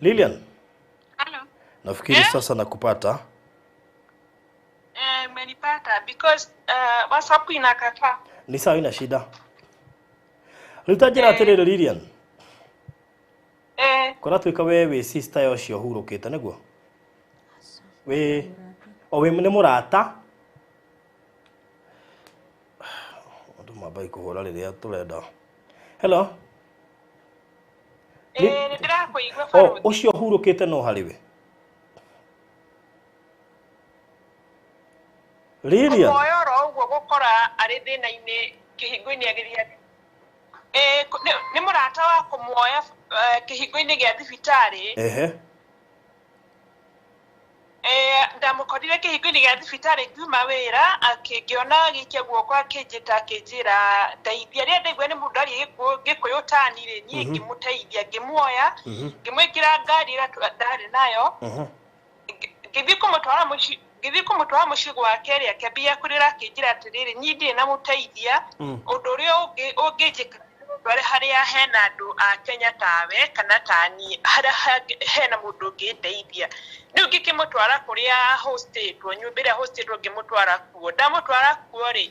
Lilian. Hello. Nafikiri sasa nakupata. Menipata because WhatsApp inakataa. Ni sawa, ina shida. Rutajira atiriro Lilian. Kora twika wewe sister yocio hurukite niguo. We owe ne murata. Andu mabai kuhura riria turenda. Hello. Ndirakuigua Faruthi. Ucio hurukite no hariwe. Lilian. Moyoro uguo gukora ari thina-ini kihingo-ini agiria. Ni murata wa kumuoya kihingo-ini gia thibitari. Ndamukorire kihingo-ini gia thibitari ngiuma wira akingiona gikia guoko akinjira ndeithia ria ndaigua ni mundu ari gikuyu tanire nie ngimuteithia ngimuoya ngimwikira ngari ira ndari nayo Githi kumutwara muciĩ gwake ria kiambia kurira akinjira atiriri nyi ndiri na muteithia undu uria ungijika ndware haria hena andu a Kenya tawe kana tani haria hena mundu ungindeithia riu ngikimutwara kuria hostetwo nyumba iria hostetwo ngimutwara kuo ndamutwara kuo ri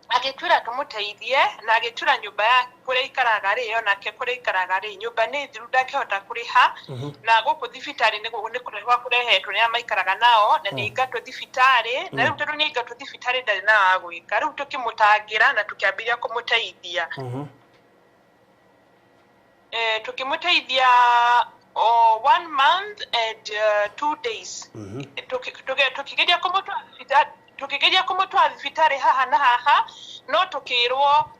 agitwira tumuteithie na agitwira nyumba ya kuria ikaraga ri onake kuria ikaraga ri nyumba ni thiru ndakihota kuriha na guku thibitari ni kurehwa kurehetwo ni amaikaraga nao na ni ingatwo thibitari na riu tondu ni ingatwo thibitari ndari na wa gwika riu tukimutangira na tukiambiria kumuteithia tukimuteithia 1 month and 2 days tukigeria kumutwara thibitari tukigeria kumutwara thibitari haha na haha no tukirwo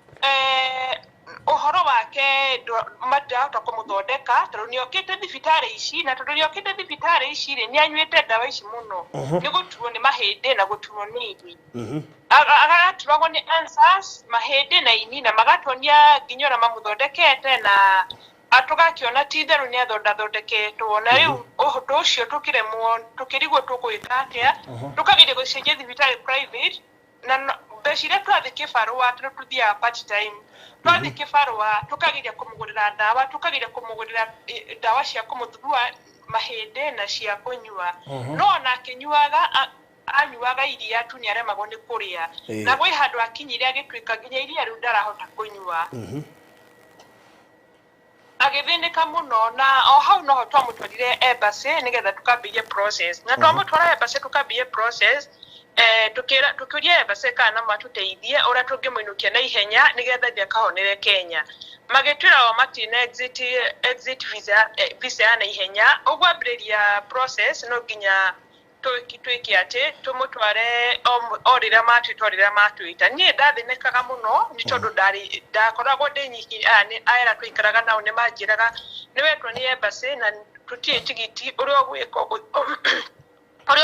uhoro wake madata kumuthondeka tondu ni okite thibitari ici na tondu ni okite thibitari ici ri ni anywite ndawa ici muno ni gutuo ni mahindi na gutuo ni ini agaturagwo ni answers mahindi na ini na magatonia nginyora mamuthondekete na atugakiona ti theru ni athondeketwo na riu uhundu ucio tukiremwo tukirigwo tugwika atia tukageria gucenjia thibitari private na mbeciria twathi kibarua tuthia part time twathi kibarua tukageria kumugurira ndawa tukageria kumugurira ndawa cia kumuthurua mahindi na cia kunyua no na kinyuaga anyuaga iria tu ni aremagwo ni kuria na gwi handu akinyire agitwika nginya iria riu ndarahota kunyua agithindika muno na o hau no twamutwarire embassy nigetha tukambirie process na twamutwara embassy tukambirie process tukiuria embassy kana matuteithie uria tungimuinukia na ihenya nigetha thia kahonere Kenya magitwira o matina exit visa na ihenya ugwambiriria process no nginya twiki ati tumutware orira matwita nie ndathinikaga muno ni tondu ndakoragwo ndinyiki aera twikaraga nao ni manjiraga ni wetwo ni embassy na tutie tigiti uria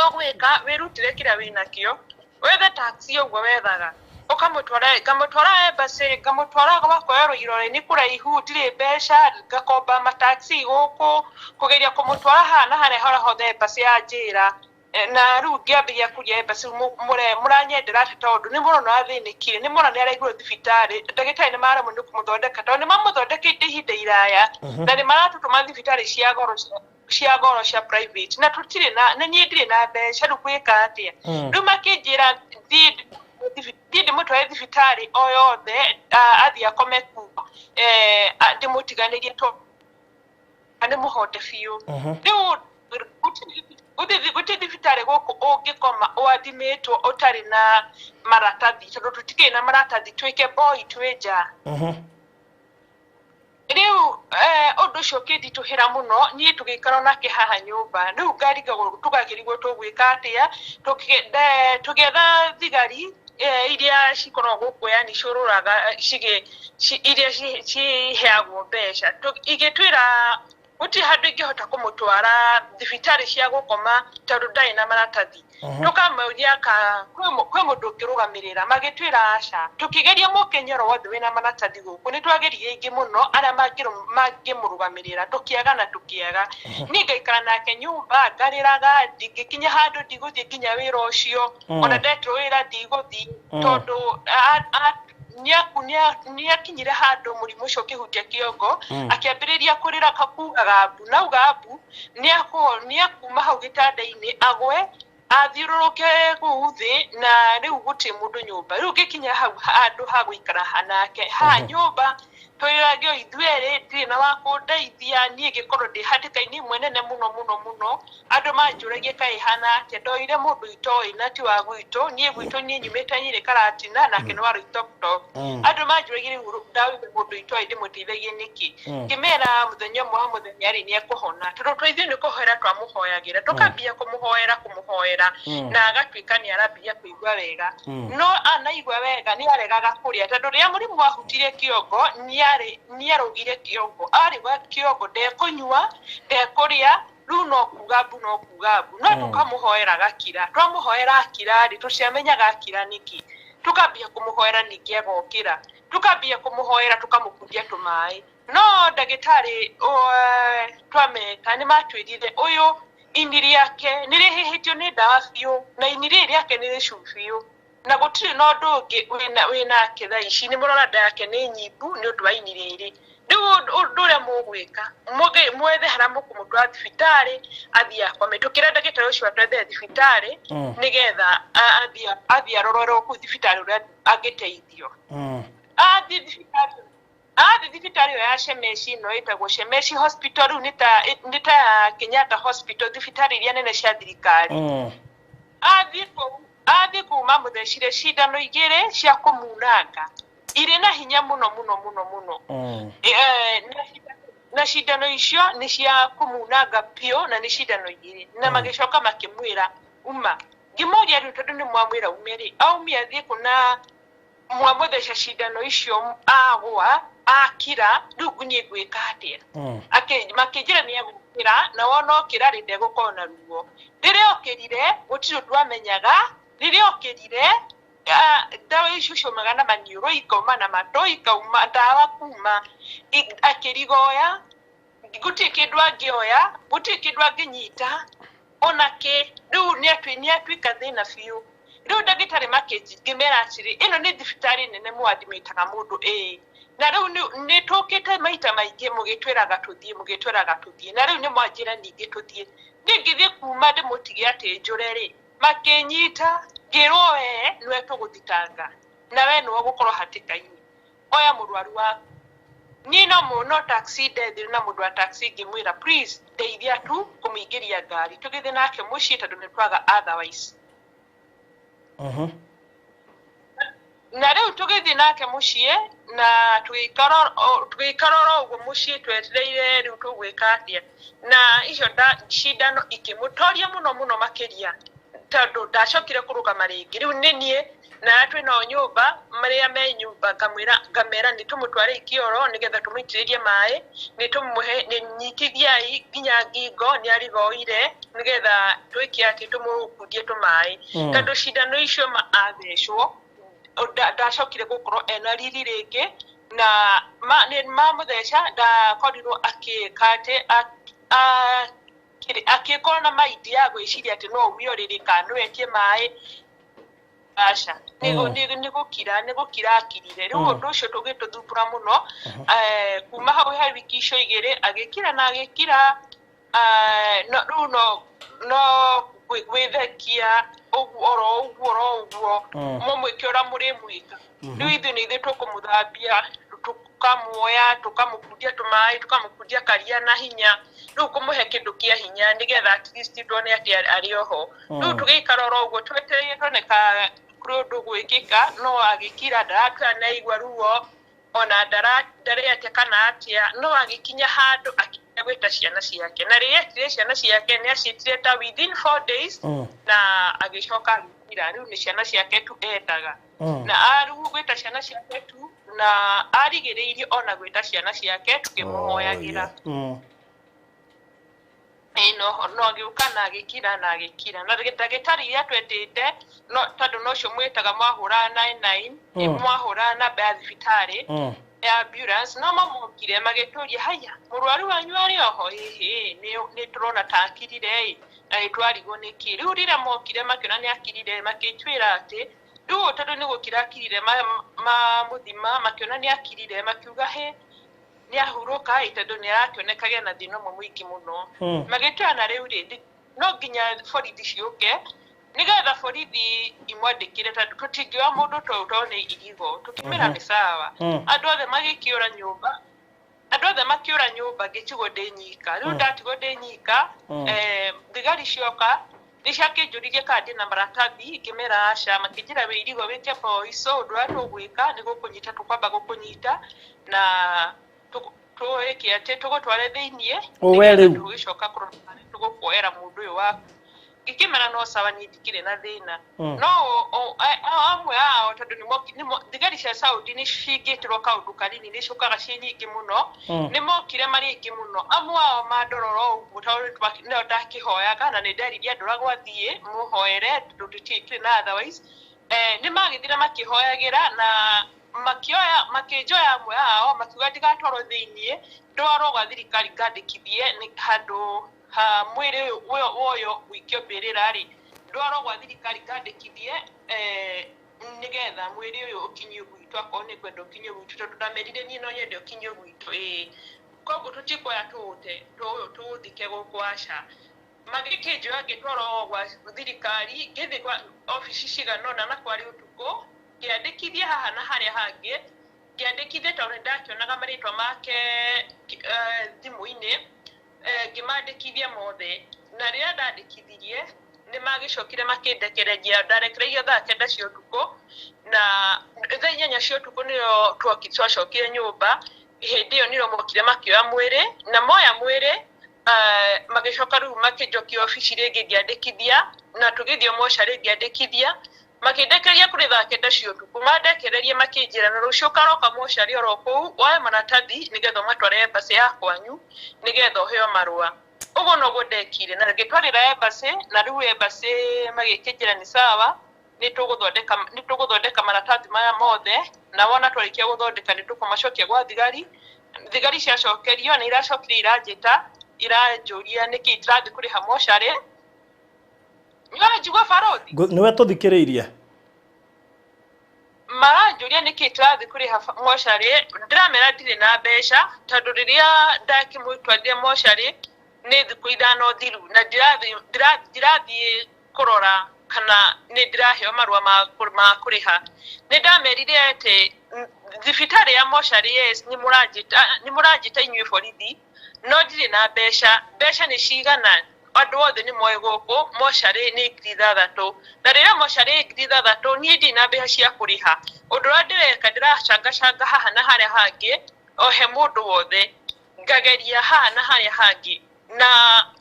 ogwika wirutire kira winakio wethe taxi uguo wethaga ukamutwara embassy ngamutwara gwakoerwo irore-ini kuraihu ndire mbeca ngakomba mataxi guku kugeria kumutwara hana haria hothe embassy yanjira na riu ngiambiria kuria embassy muranyendera ati tondu ni muno no athinikire ni muno ni araigwo thibitari ndagitari ni maremwo ni kumuthondeka tondu ni mamuthondekeite ihinda iraya na ni maratutuma thibitari cia goro cia private na tutire na nie ndire na mbeca riu gwika atia riu makinjira ndi mutware thibitari o yothe athia akome kuo ndimutiganirie to ani muhote biu riu guti thibitari guku ungikoma wathimitwo utari na maratathi tondu tutikiri na maratathi twike boy twija riu undu ucio kindituhira muno nie tugikara nake haha nyumba riu ngarigagwo tugagirigwo tugwika atia tugetha thigari iria cikorwo guku yani cururaga iria ciheagwo mbeca igitwira uti handu ingihota kumutwara thibitari cia gukoma tondu ndari na maratathi tukamuria kwi mundu ungirugamirira magitwira aca tukigeria mukenyero wothe wina maratathi guku ni twagerie ingi muno aria mangimurugamirira tukiaga na tukiaga ni ngaikara nake nyumba ngariraga ndingikinya handu ndiguthie nginya wira ucio ona ndetwo wira ndiguthie tondu niakinyire handu murimu ucio kihutia kiongo akiambiriria kurira kakugaga mbu na ugabu niakuma hau gitanda-ini agwe athiururuke guthi na riu guti mundu nyumba riu gikinya hau handu ha guikara hanake ha nyumba twiragio ithuere ndiri na wakundeithia nie gikorwo ndi hatikaini mwenene muno andu manjuragie kai hana ati ndoire mundu itoi na ti wa gwitu nie gwitu nie nyumite nyire karatina nake no waru itoktok andu manjuragie ndawire mundu itoi ndimutithagie niki ngimera muthenya muthenya ri nie kuhona tondu twaithio ni kuhoera twamuhoyagira tukambia kumuhoera na agatwika ni arambia kuigua wega no anaigua wega ni aregaga kuria tondu ria murimu wahutirie kiongo ni arugire kiongo arigwa kiongo ndekunyua ndekuria riu no kugabu no tukamuhoera gakira twamuhoera akira ri tuciamenyaga akira niki tukambia kumuhoera niki agokira tukambia kumuhoera tukamukundia tumai no ndagitari twameka ni matwirire uyu iniri yake nirihihitio ni ndawa biu na iniri yake niricubio na gutiri no ndungi wina kitha ici ni murora nda yake ni nyibu ni undu wa iniri iri riu ndure mugwika mwethe haramu kumutwa thibitari athia kwametukira ndagitari ucio atwethe thibitari nigetha athia arororwo ku thibitari uria agiteithio thibitari ya Shemeshi no itagwo Shemeshi Hospital nita Kenyatta Hospital thibitari iria nene cia thirikari athi kuma muthecire cindano igire cia kumunanga iri na hinya muno na cindano icio ni cia kumunanga pio na ni cindano igire na magicoka makimwira ngimuria riu tondu ni mwamwira umeri aumia athie kuna mwamutheca cindano icio agwa akira riu nie gwika atia makinjira ni agukira na wona okira ri ndegũkorwo na ruo riria okirire gutiri twamenyaga riria okirire dawa icio ciomaga na maniũrũ ikauma na matũ ikauma ndawa kuma akirigoya gutirĩ kĩndũ angĩoya gutirĩ kĩndũ angĩnyita onake riu niatuĩka thĩna biũ riu ndagĩtarĩ ngĩmera atĩrĩ ĩno nĩ thibitarĩ nene mwathimĩtaga mũndũ na riu nĩ tũkĩte maita maingĩ mũgĩtwĩraga tũthiĩ na riu nĩ mwanjĩra ningĩ tũthiĩ ngĩthiĩ kuma ndĩmũtige atĩ njũre rĩ makĩnyita ngĩrwo we nĩwe tũgũthitanga na we nĩwe gũkorwo hatĩka-inĩ oya mũrwaru waku niĩ no taxi ndethire na mũndũ wa taxi ngĩmwĩra please ndeithia tu kũmũingĩria ngari tũgĩthiĩ nake mũciĩ tondũ nĩ twaga otherwise na riu tũgĩthiĩ nake mũciĩ na tũgĩikara ũguo mũciĩ twetereire riu tũgwĩka atĩa na icio cindano ikĩmũtoria mũno makĩria tondu ndacokire kũrũgama rĩngĩ riu nĩ niĩ na twĩna nyũmba marĩa me nyũmba ngamera nĩ tũmũtware ikioro nĩgetha tũmũitĩrĩrie maĩ nĩ tũmũhe nyitithiai nginya ngingo nĩ arigoire nĩgetha twĩke atĩ tũmũkundie tũmaĩ tondũ cindano icio athecwo ndacokire gũkorwo ena riri rĩngĩ na mamũtheca ndakorirwo akĩkorwo na maindi ya gwĩciria atĩ no ũmĩorĩrĩ kana no etie maĩ aca nĩ gũkira akirire rĩu ũndũ ũcio tũgĩtũthumbũra mũno kuma hau he wiki icio igĩrĩ agĩkira na agĩkira rĩu no gwĩthekia ũguo mũmwĩke ũrĩa mũrĩmwĩka rĩu ithuĩ nĩ ithuĩ tũkũmũthambia tukamuoya tukamũkundia tũmaĩ tukamũkundia karia na hinya rĩu kũmũhe kĩndũ kĩa hinya nĩgetha at least tuone atĩ arĩ oho rĩu tũgĩikara oro ũguo twetereire tuoneka kũrĩ ũndũ gwĩkĩka no agĩkira ndaratua naigua ruo ona ndarĩ atĩa kana atĩa no agĩkinya handũ akinya gwĩta ciana ciake na rĩrĩa etire ciana ciake nĩ aciĩtire ta within 4 days na agĩcoka agĩkira rĩu nĩ ciana ciake tu etaga na arigu gwĩta ciana ciake tu na arigĩrĩirie ona gwĩta ciana ciake tukĩmũhoyagĩra no agĩũka na agĩkira na ndagĩtarĩ iria twetĩte tondũ nocio mwĩtaga mwahũra 99 mwahũra namba ya thibitarĩ ya ambulance no mamokire magĩtũria haya mũrwaru wanyu arĩ oho nĩ tũrona ta akirire na nĩ twarigwo nĩkĩ rĩu rĩrĩa mokire makĩona nĩ akirire makĩtwĩra atĩ tu tondu ni gukirakirire muthima makiona ni akirire makiuga he ni ahuruka tondu ni arakionekaga na thina muingi muno magitana riu ri no nginya borithi ciuke nigetha borithi imwandikire tondu tutingiwa mundu twautone irigo tukimira ni sawa andu othe magikiura nyumba gĩcigo ndĩ nyika rĩu ndatigo ndĩ nyika thigari cioka nĩciakĩnjũririe kana ndĩ na maratathi ngĩmera aca makĩnjĩra wĩ irigo wĩke boico ũndũ ũrĩa tũgwĩka nĩ gũkũnyita tũkwamba gũkũnyita na twĩke atĩ tũgũtware thĩiniĩ tũgĩcoka tũgũkuoera mũndũ ũyũ waku ngĩkĩmera no sawa niĩ ndikĩrĩ na thĩna no amwe ao tondũ thigari cia Saudi nĩ cingĩtĩrwo kaũndũ kanini nĩ ciũkaga ciĩ nyingĩ mũno nĩ mokire marĩ aingĩ mũno amwe ao mandorora ũguo tondũ nĩo ndakĩhoyaga na nĩ nderirie andũ arĩa gwathiĩ mũhoere tondũ tũtirĩ na otherwise nĩ magĩthire makĩhoyagĩra na makĩnjoya amwe ao makiuga ndigatwarwo thĩiniĩ ndwarwo gwa thirikari ngandĩkithie handũ ha mwĩrĩ ũyũ wĩkio mbĩrĩra rĩ ndwarwo gwa thirikari ngandĩkithie nigetha mwĩrĩ ũyũ ũkinyio gwitũ akorwo nĩ kwenda ũkinyio gwitũ tondũ ndamerire niĩ no nyende ũkinyio gwitũ koguo tũtikwoya tũũthike gũkũ aca magĩkĩnjoya ngĩtwarwo gwa thirikari ngĩthiĩ gwa obici cigana ũna na kwarĩ ũtukũ ngĩandĩkithia haha na harĩa hangĩ ngĩandĩkithia tondũ ndakĩonaga marĩtwa make thimũ-inĩ ngĩmandĩkithia mothe na rĩrĩa ndandĩkithirie nĩ magĩcokire makĩndekereria ndarekereirio thaa 9 cia ũtukũ na thaa 8 cia ũtukũ nĩyo twacokire nyũmba hĩndĩ ĩyo nĩrĩo mokire makĩoya mwĩrĩ na moya mwĩrĩ magĩcoka rĩu makĩnjokia obici rĩngĩ ngĩandĩkithia na tũgĩthiĩ mocarĩ ngĩandĩkithia makĩndekereria kũrĩ thaa 9 cia ũtukũ mandekererie makĩnjĩra na rũciũ karoka mocarĩ oro kũu woe maratathi nĩgetha matware embassy ya kwanyu nĩgetha ũheo marũa ũguo noguo ndekire na ngĩtwarĩra embassy na rĩu embassy magĩkĩnjĩra nĩ sawa nĩ tũgũthondeka maratathi maya mothe na wona twarĩkia gũthondeka nĩ tũkũmacokia gwa thigari ciacokerio nĩ iracokire iranjĩta iranjũria nĩkĩ itirathiĩ kũrĩha mocarĩ njigua barothi nĩwe tũthikĩrĩirie maranjũria nĩkĩ itirathiĩ kũrĩha mocarĩ ndĩramera ndirĩ na mbeca tondũ rĩrĩa ndakĩmũtwarire mocarĩ nĩ thikũ ithano thiru na ndirathiĩ kũrora kana nĩ ndĩraheo marũa ma kũrĩha nĩ ndamerire atĩ thibitarĩ ya mocarĩ yes nĩ mũranjĩta inyuĩ borithi no ndirĩ na mbeca nĩ cigana andũ othe nĩ moĩ gũkũ mocarĩ nĩ 6,000 na rĩrĩa mocarĩ 6,000 niĩ ndirĩ na mbeca cia kũrĩha ũndũ ũrĩa ndĩreka ndĩracangacanga haha na harĩa hangĩ ohe mũndũ wothe ngageria haha na harĩa hangĩ na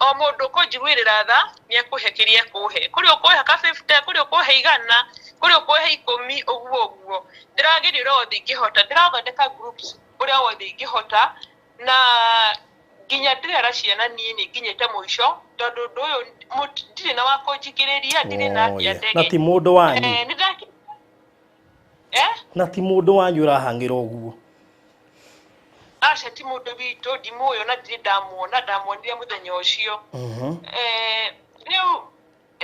o mũndũ kũnjiguĩrĩra tha nĩ ekũhe kĩrĩa ekũhe kũrĩ ũkũhe ka 50 kũrĩ ũkũhe 100 kũrĩ ũkũhe 10 ũguo ndĩrageria wothe ingĩhota ndĩrathondeka groups ũrĩa wothe ingĩhota na nginya ndĩrera ciana niĩ nĩ nginyĩte mũico tondũ ũndũ ũyũ ndirĩ na wa kũnjigĩrĩria ndirĩ na ndege na ti mũndũ wanyu na ti mũndũ wanyu ũrahangĩra ũguo aca ti mũndũ witũ ndimũĩ na ndirĩ ndamuonire mũthenya ũcio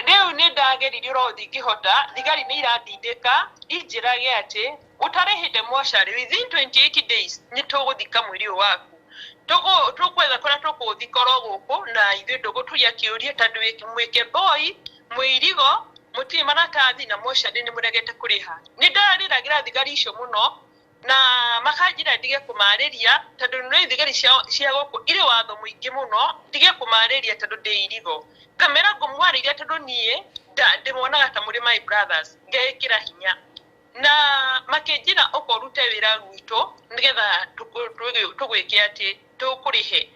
rĩu nĩ ndageririe ũrothe ingĩhota thigari nĩ irandindĩka injĩrage atĩ ũtarĩhĩte mocarĩ within 28 days nĩ tũgũthika mwĩrĩ ũyũ waku tũkwetha kũrĩa tũkũthika oro gũkũ na ithuĩ ndũgũturia kĩũria tondũ mwĩke boy mwĩirigo mũtirĩ maratathi na mocarĩ nĩ mũregete kũrĩha nĩ ndarĩragĩra thigari icio mũno na makanjĩra ndige kũmarĩria tondũ nĩ thigari cia gũkũ irĩ watho mũingĩ mũno ndige kũmarĩria tondũ ndĩ irigo kamera ngũmwarĩria tondũ niĩ ndĩmonaga ta mũrĩ my brothers ngekĩra hinya na makĩnjĩra ũkorute wĩra gwitũ nĩgetha tũgwĩke atĩ tũkũrĩhe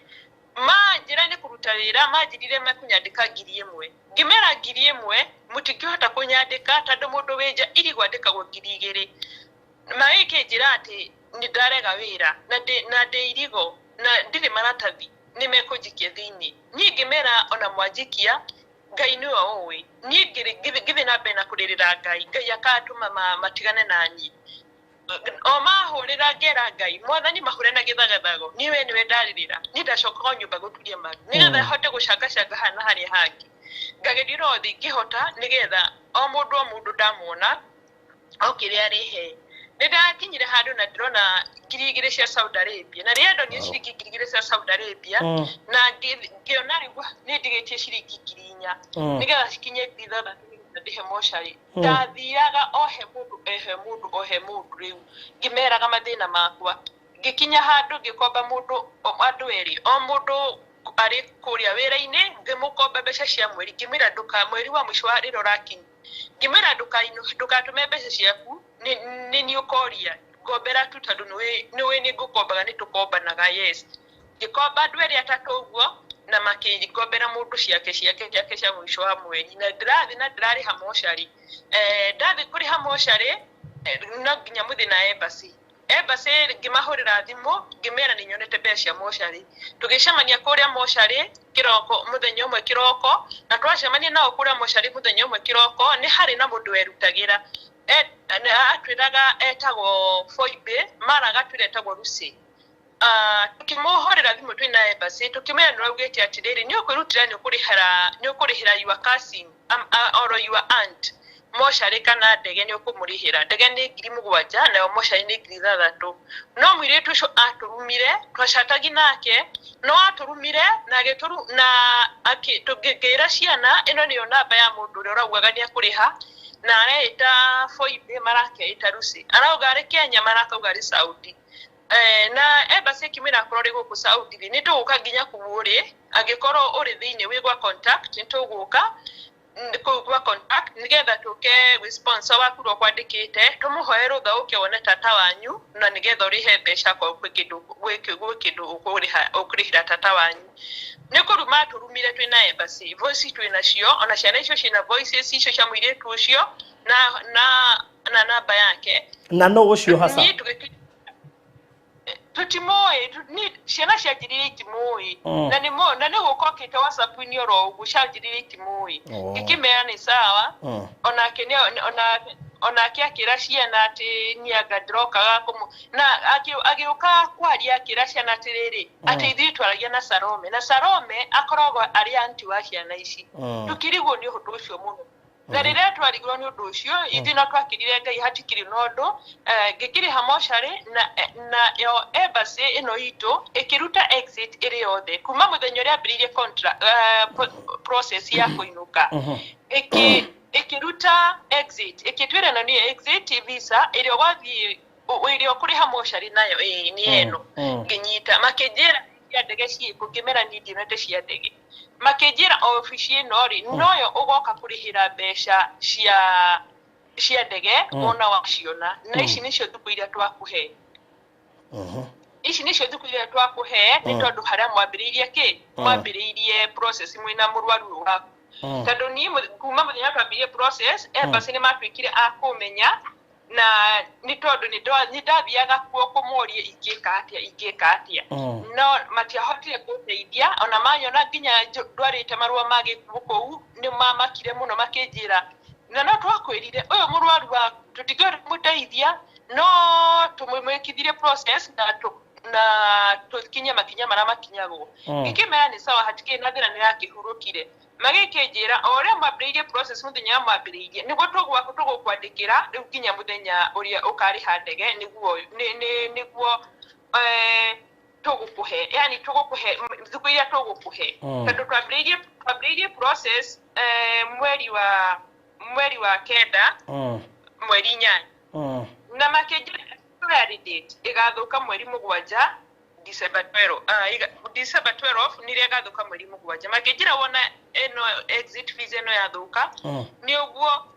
manjĩra nĩ kũruta wĩra manjĩrire mekunyandĩka 1,000 ngĩmera 1,000 mũtingĩhota kũnyandĩka tondũ mũndũ wĩnja irigo andĩkagwo 2,000 magĩkĩnjĩra atĩ nĩ ndarega wĩra na ndĩ irigo na ndirĩ maratathi nĩ mekũnjikia thĩinĩ niĩ ngĩmera ona mwanjikia Ngai nĩwe ũĩ niĩ ngĩthiĩ na mbere na kũrĩrĩra Ngai akatũma matigane na niĩ o mahũrĩra ngera Ngai mwathani mahũre na gĩthagathago niwe nĩwe ndarĩrĩra niĩ ndacokaga nyũmba gũturia maru nĩgetha hote gũcangacanga haha na harĩa hangĩ ngageria othe ingĩhota nĩgetha o mũndũ ndamuona okire arihe nenda kinyire handu na ndrona ngirigire cia Saudi Arabia na riendo ni ciringi ngirigire cia Saudi Arabia na ngiona rigwa ni ndigitie ciringi ngirinya nigetha cikinye thitha ndihe moshari ndathiaga ohe mundu riu ngimeraga mathina makwa ngikinya handu ngikomba mundu andu eri o mundu ari kuria wira-ini ngimukomba mbeca cia mweri ngimira nduka mweri wa mwisho wa riro rakinyi ngimira ndukatume mbeca ciaku ni ukoria ngombera tu tondu niwe ni ngukombaga ni tukombanaga yes ngikomba andu eri atatu uguo na makingombera mundu ciake cia mwisho wa mweri na ndirari ha moshari ndathi kuri ha moshari no nginya muthi na embassy ngimahurira thimu ngimera ni nyonete mbeca moshari tugicemania kuria moshari kiroko muthenya umwe kiroko na twacemania nao kuria moshari muthenya umwe kiroko ni hari na mundu werutagira atwiraga etagwo Foibe maraga twiretagwo Rusi tukimuhorera thimu twina embassy tukimera niraugitie atiriri ni ukwirutira ni ukurihira your cousin or your aunt moshari kana ndege ni ukumurihira ndege ni 7,000 na moshari ni 6,000 no mwiretu ucio aturumire twacatagi nake no aturumire na gituru na tugigira ciana ino niyo namba ya mundu uria uraugaga ni akuriha na areta Foibe marake ita Rusi arauga ari Kenya maraka ari Saudi na embassy kimira kurori guku Saudi ni tuguka nginya kuuri agikorwo uri thiini wigwa contact ni tuguka kwa contact nigetha tuke sponsor waku ro kwandikite tumuhoe rutha ukione tata wanyu na nigetha urihe mbeca kwa gwikindu ukurihira tata wanyu ni kuruma turumire twina embassy voice twina cio ona ciana icio cina voices icio cia muiretu ucio na namba yake na no ucio hasa tutimoe ni ciana cianjirire itimoi na ni gukokite WhatsApp ni oro ugu cianjirire itimoi ngikimera ni sawa onake akira ciana ati ni agadrokaga kumu na agiuka kwaria akira ciana atiriri ati ithui twaragia na Salome akoragwo ari anti wa ciana ici tukirigwo ni undu ucio muno na rire twarigwo ni undu ucio ithi no twakirire Ngai hatikiri nondo ngikiri hamoshari na yo embassy ino itu ikiruta exit iri yothe kuma muthenya ria ambiririe contract process ya kuinuka ikiruta exit ikitwira na ni exit visa iri wathi iri okuri hamoshari nayo ni eno nginyita makejera ya ndege ciiko ngimera ni ndinete cia ndege makejera office nori noyo ugoka kurihira mbeca cia ndege ona waciona na ici nicio thukuiria twakuhe ici nicio thukuiria twakuhe ni tondu haria mwambiriirie process mwina murwaru waku tondu ni kuma muthenya twambirie process embassy ni matwikire akumenya na ni tondu ni ndathiaga kuo kumuorie ingika atia no matiahotire kuteithia ona manyona nginya ndwarite marua magikuku ni mamakire muno makinjira na no twakwirire uyu murwaru wa tutigore muteithia no tumwikithire process na tukinye makinya mara makinyagwo ikimera ni sawa hatike na thina ni yakihurukire magikinjira ore mabreide process muthenya mabreide niguo tugukwandikira riu kinya muthenya uria ukari handege niguo tugukuhe yani tugukuhe thukuiria tugukuhe tondu twabreide process mweri wa kenda mweri 8 na makinjira date igathuka mweri 7 December 12 niria gathuka mweri 7 makinjira wona eno exit fees eno yathuka ni uguo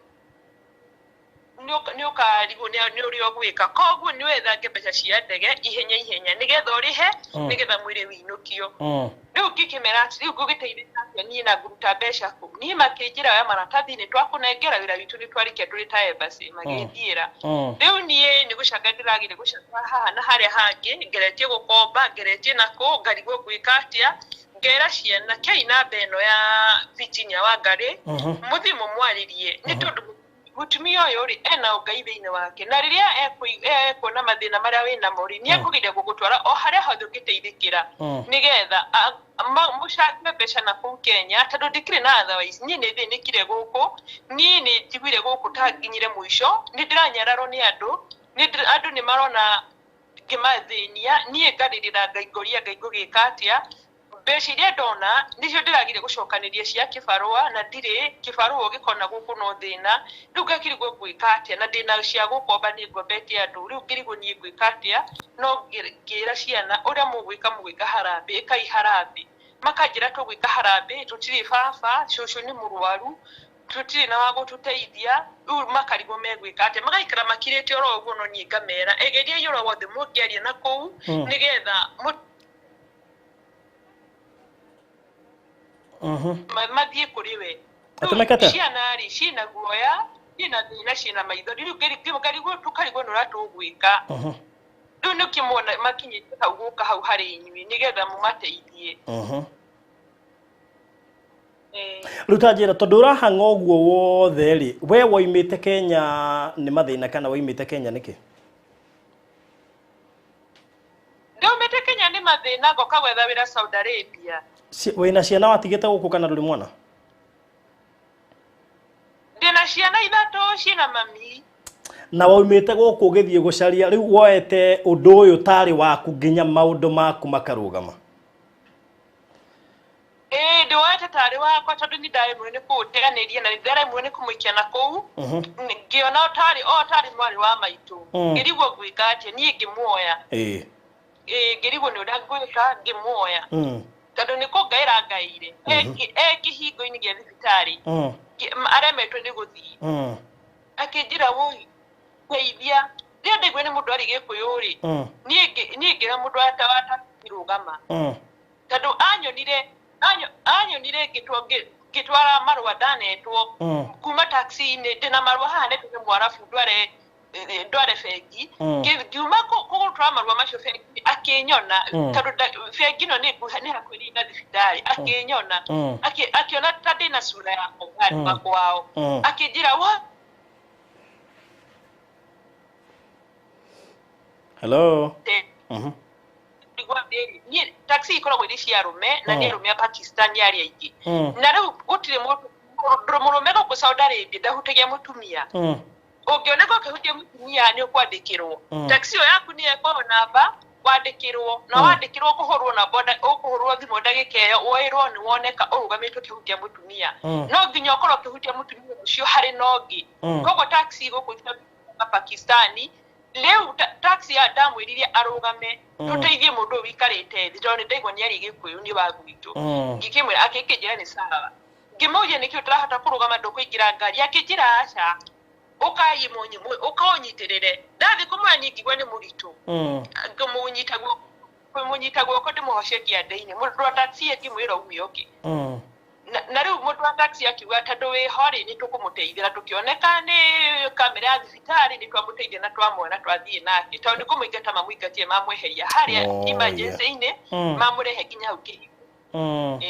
ni ukarigo ni urio gwika koguo ni wetha mbeca cia ndege ihenya nigetha urihe nigetha mwire winukio riu ngikimera riu ngugiteithia ni na guruta mbeca ku ni makinjira ya maratathi ni twakunengera wira witu ni twarike turi ta embassy magithiira riu ni gucanga ndiragire gucanga haha na haria hangi ngeretie gukomba ngeretie nako ngarigwo gwika atia ngera ciana kei namba eno ya Virginia Wangari muthimu mwaririe ni tondu mutumia uyu ri ena ugai thiini wake na riria ekuona mathina maria wina muri ni ekugeria gugutwara o haria hothe ngiteithikira nigetha mushakire mbeca na kuu Kenya tondu ndikire na otherwise ni thinikire guku ni njiguire guku tanginyire mwisho ni ndiranyararwo ni andu ni marona kimathinia ni ngaririra ngaigugika atia mbeca iria ndona nicio ndiragire gucokaniria cia kibarua na ndire kibarua gikona guku no thina riu ngakirigwo gwika atia na ndina cia gukomba ni ngombetie andu riu ngirigwo ni gwika atia no ngira ciana uria mugwika harambe kai harambe makanjira tugwika harambe tutiri baba cucu ni murwaru tutiri na wago tuteithia riu makarigwo megwika atia magaikara makirite oro uguo no ni ngamera egeria yoro wothe mungiaria na kuu nigetha mathie kuri we ciana cina guoya cina thina cina maitho riu tukarigwo nura tugwika riu nikimwona makinyite hau guka hau hari inyui nigetha mumateithie rutanjira tondu urahanga uguo wothe ri we woimite Kenya ni mathina kana woimite Kenya niki ndiumite Kenya ni mathina ngoka gwetha wira Saudi Arabia wina ciana watigite guku kana nduri mwana ndina ciana ithatu cina mami na waumite guku githie gucaria riu woete undu uyu tari waku nginya maundu maku makarugama ndiwoete tari wakwa tondu ni ndari mwene kuuteganiria na ndari mwene kumuikia na kuu ngiona tari mwari wa maitu ngirigwo gwika atia nie ngimuoya ngirigwo ni uria ngwika ngimuoya tondu ni kungaira ngaire kihingo-ini gia thibitari aremetwo ni guthii akinjira woi ngeithia ria ndaigua ni mundu ari gikuyu ri nie ngira mundu atarugama tondu anyonire ngitwara marua ndanetwo kuma taxi-ini ndina marua haha netwo mwarabu ndware bengi ngiuma kugutwara marua macio bengi akinyona tondu bengi no ni hakuhĩ na thibitari akinyona akiona ta ndina cura yakwa andũ kwao akinjira wa hello ni taxi ikoragwo iri cia arume na ni arume a Pakistan yari aingĩ na riu gutire murume guku Saudi Arabia ndahutagia mutumia ungioneka ukihutia mutumia ni ukwandikirwo taxi yo yaku ni eko namba wandikirwo na wandikirwo kuhurwo na boda ukuhurwo thimu ndagika iyo woirwo ni woneka urugamitwo kihutia mutumia no nginya ukorwo kihutia mutumia ucio hari nongi kogo taxi guku Pakistani leo taxi ya damu iririe arugame tuteithie mundu wikarite thi tondu ndaigua ni ari gikuyu ni wa gwitu ngikimwira akikijira ni sawa ngimoje nikio turahota kurugama ndukuingira ngari akijira aca ukaonyitirire ndathi kumwani ngigwa ni muritu ngumunyita guoko ndimuhocie kiande-ini mundu wa taxi akimwira umioke na riu mundu wa taxi akiuga tondu wi hori ni tukumuteithira tukioneka ni kamera ya thibitari ni twamuteithia na twamwona twathie nake tondu ni kumuingata mamwingatie mamweheria haria emergency-ini mamurehe nginya hau kihingo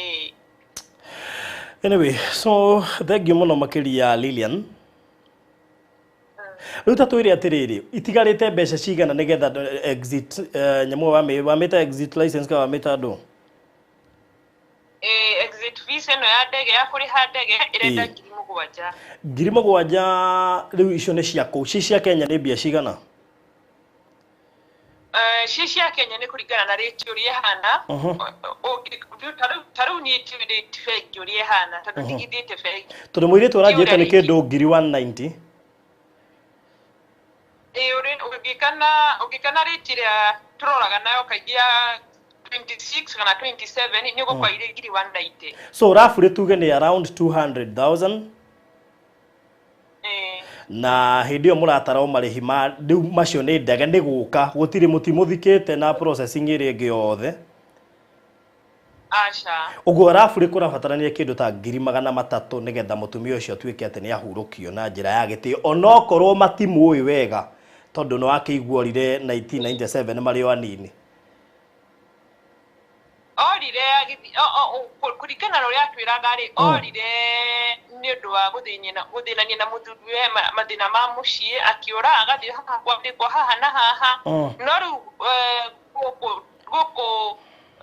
anyway so thank you muno makiria Lilian riu tatwire atiriri itigarite mbeca cigana nigetha exit nyamu wamita exit license ka wamita ndo exit visa no ya ndege ya kuriha ndege irenda 7,000 7,000 riu icio ni ciako cia Kenya ni mbia cigana cia Kenya ni kuringana na rate uria hana taru ni rate fake uria hana tondu ndigithite fake tondu mwiritu aranjite ni kindu 190 ugikana rate iria turoraga nayo kaingi ya 26 kana 27 ni gukwa ire 190 so roughly tuge ni around 200,000 na hindi yo muratara marihi ma riu macio ni ndege ni guka gutire mutimuthikite na processing iri ingi yothe acha ugo roughly kurabatarania kindu ta 300,000 nigetha mutumia ucio tuike ati ni ahurukio na njira ya gitio onokorwo matimu uyu wega tondu no akiguorire 1997 mari o anini arire kurikana rori atwiraga ri orire ni undu wa guthinania na muthuriwe mathina ma mucii akiura agathi kwandikwo haha na haha no riu guku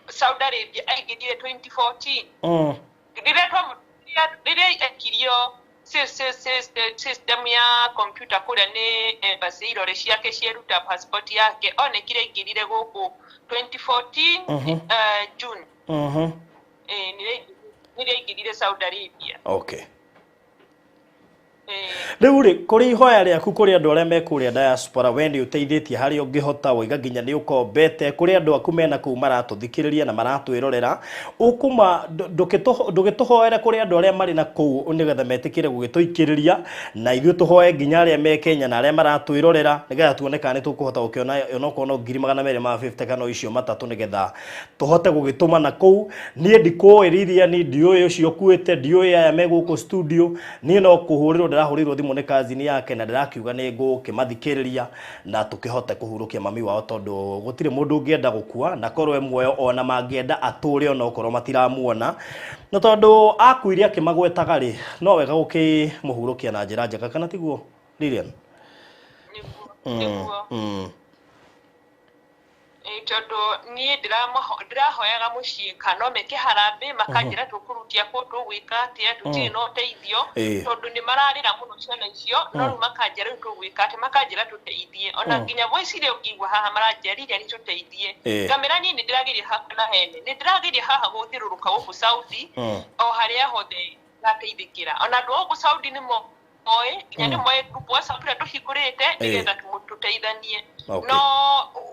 Saudi Arabia aigithire 2014 rĩrĩa ekirio system ya computer kuria ni embassy irore ciake cieruta passport yake onekire aingirire guku 2014 June nire aingirire Saudi Arabia. Okay. Riu ri kuri ihoya riaku kuri andu aria me kuria diaspora we ni uteithĩtie hari ungihota wiga nginya ni ukombete kuri andu aku mena kuu maratuthikiriria na maratwirorera ukuma ndugituhoera kuri andu aria mari na kuu nigetha metikire gugituikiriria na ithu tuhoe nginya aria me Kenya na aria maratwirorera nigetha tuoneka ni tukuhota gukiona onokono 250 kana icio matatu nigetha tuhote gugituma na kuu nie ndikuiriria ni ndioi ucio kuite ndioi aya me guku studio ni no kuhurirwo ndirahurirwo thimu ni kazini yake na ndirakiuga ni ngukimathikiriria na tukihote kuhurukia mami wao tondu gutire mundu ungienda gukua na korwe muoyo ona mangienda ature ona okorwo matiramuona na tondu akuiria akimagwetaga ri no wega gukimuhurukia na njira njega kana tiguo Lilian? Tondu nie ndirahoyaga mucii kana meke harambe makanjira tukurutia ko tugwika atia tutire no teithio tondu ni mararira muno ciana icio no makanjira tugwika atia makanjira tuteithie ona nginya voice ile ukigwa haha maranjariria ni tuteithie kamera nini ndiragiria haha na hene ni ndiragiria haha guthiruruka guku Saudi o haria hothe gateithikira ona ndu guku Saudi ni mo oe yani moe grupu wa sapira tuhigurite nigetha tuteithanie no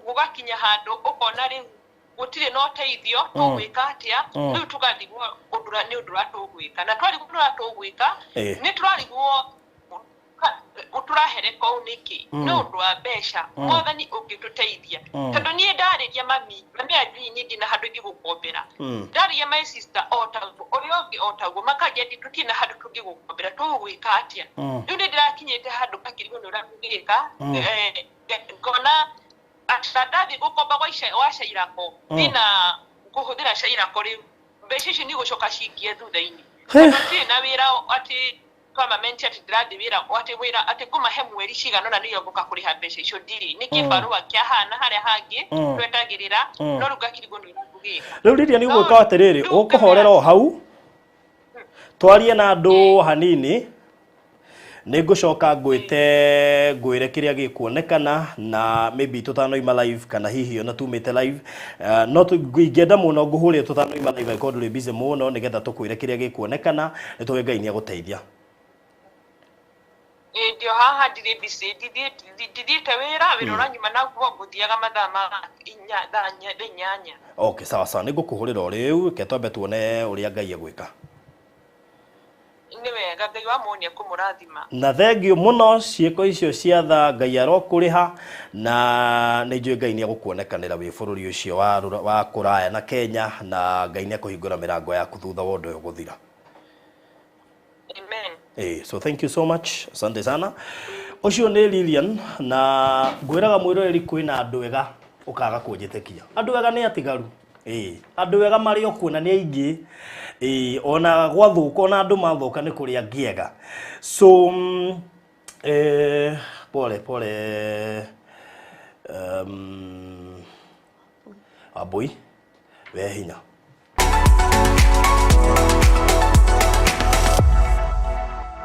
gugakinya handu ukona ri gutire no teithio tugwika atia riu tugathigwo undura ni undura tugwika na twari undura tugwika ni twarigwo uturahere ko niki no undu wa besha mwathani ungituteithia tondu nie ndariria mami ajui nyingi na handu ngigukombera ndariria my sister otaguo uri ongi otaguo makagendi tutina handu tungigukombera tugwika atia riu ndirakinyite handu akirigwo ndura tugika ngona atadathi gukomba gwa shairako dina kuhuthira shairako riu mbeca icio ni gucoka cikie thutha-ini tutire na wira ati kama menti ati ndirathi wira ati wira ati kumahe mweri cigano na niyo guka kuriha mbeca icio ndiri ni kibarua kia hana haria hangi twetagirira no rugakirigwo ndura tugika riu Lidia ni gwika atiriri ukuhorera o hau twarie na andu hanini Nigucoka ngwire kiria gikuonekana na maybe tutanoima live kana hihi ona tumite live no ngenda muno nguhurie tutanoima live ko nduri busy muno nigetha tukwire kiria gikuonekana nituwe Ngai ni aguteithia ndio haha ndiri busy ndithite wira wirora nyuma na guo nguthiaga mathama inyanya. Okay, sawa sawa nigukuhurira riu ke twambe tuone uria Ngai agwika ni wega Ngai wa muonia kumurathima na thengio muno ciiko icio cia tha Ngai arokuriha na ni njui Ngai ni agukuonekanira wi bururi ucio wa kuraya na Kenya na Ngai ni akuhingura mirango yaku thutha wa undu guthira. Amen. So thank you so much, asante sana. Ucio ni Lilian na ngwiraga mwiroreri kwina andu ega ukaga kunjitekia andu ega ni atigaru andu ega mari okuona ni aingi ona gwathuka ona andu mathuka ni kuria ngiega so pole abui we hinya